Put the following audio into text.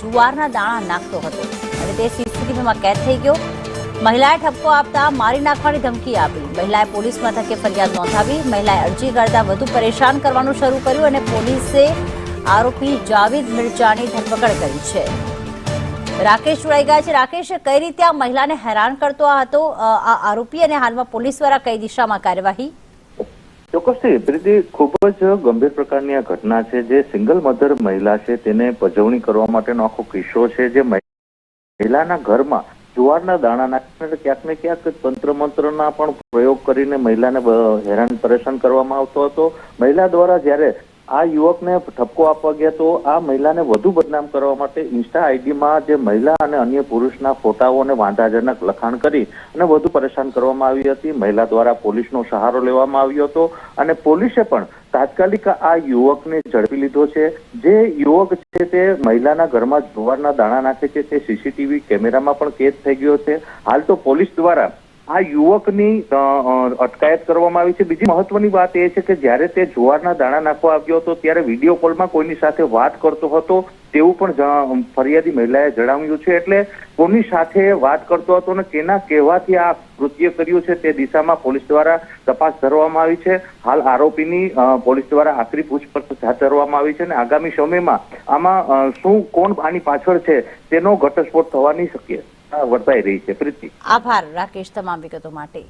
જુવારના દાણા નાખતો હતો અને તે સીસીટીવીમાં કેદ થઈ ગયો। મહિલાએ ઠપકો આપતા મારી નાખવાની ધમકી આપી। મહિલાએ પોલીસ મથકે ફરિયાદ નોંધાવી। મહિલાએ અરજી કરતા વધુ પરેશાન કરવાનું શરૂ કર્યું અને પોલીસે આરોપી જાવેદ મિર્જાની ધરપકડ કરી છે। રાકેશ જોડાઈ ગયા છે। રાકેશ, કઈ રીતે આ મહિલાને હેરાન કરતો હતો આ આરોપી અને હાલમાં પોલીસ દ્વારા કઈ દિશામાં કાર્યવાહી? ચોક્કસથી પ્રીતિ, ખૂબ જ ગંભીર પ્રકારની આ ઘટના છે। જે સિંગલ મધર મહિલા છે તેને પજવણી કરવા માટેનો આખો કિસ્સો છે। જે મહિલાના ઘરમાં જુવારના દાણા નાખીને ક્યાંક ને ક્યાંક તંત્ર મંત્રના પણ પ્રયોગ કરીને મહિલાને હેરાન પરેશાન કરવામાં આવતો હતો। મહિલા દ્વારા જ્યારે આ યુવકને ઠપકો આપવા ગયા તો આ મહિલાને વધુ બદનામ કરવા માટે ઇન્સ્ટા આઈડીમાં જે મહિલા અને અન્ય પુરુષના ફોટાઓ અને વાંધાજનક લખાણ કરી અને વધુ પરેશાન કરવામાં આવી હતી। મહિલા દ્વારા પોલીસનો સહારો લેવામાં આવ્યો હતો અને પોલીસે પણ તાત્કાલિક આ યુવકને ઝડપી લીધો છે। જે યુવક છે તે મહિલાના ઘરમાં જુવારના દાણા નાખે છે તે સીસીટીવી કેમેરામાં પણ કેદ થઈ ગયો છે। હાલ તો પોલીસ દ્વારા આ યુવકની અટકાયત કરવામાં આવી છે। બીજી મહત્વની વાત એ છે કે જ્યારે તે જુવારના દાણા નાખવા આવ્યો હતો ત્યારે વિડીયો કોલમાં કોઈની સાથે વાત કરતો હતો તેવું પણ ફરિયાદી મહિલાએ જણાવ્યું છે। એટલે કોની સાથે વાત કરતો હતો અને કેના કહેવાથી આ કૃત્ય કર્યું છે તે દિશામાં પોલીસ દ્વારા તપાસ ધરવામાં આવી છે। હાલ આરોપીની પોલીસ દ્વારા આખરી પૂછપરછ હાથ ધરવામાં આવી છે અને આગામી સમયમાં આમાં શું કોણ આની પાછળ છે તેનો ઘટસ્ફોટ થવાની શક્યતા વર્તાઈ રહી છે। પ્રીતિ, આભાર રાકેશ તમામ વિગતો માટે।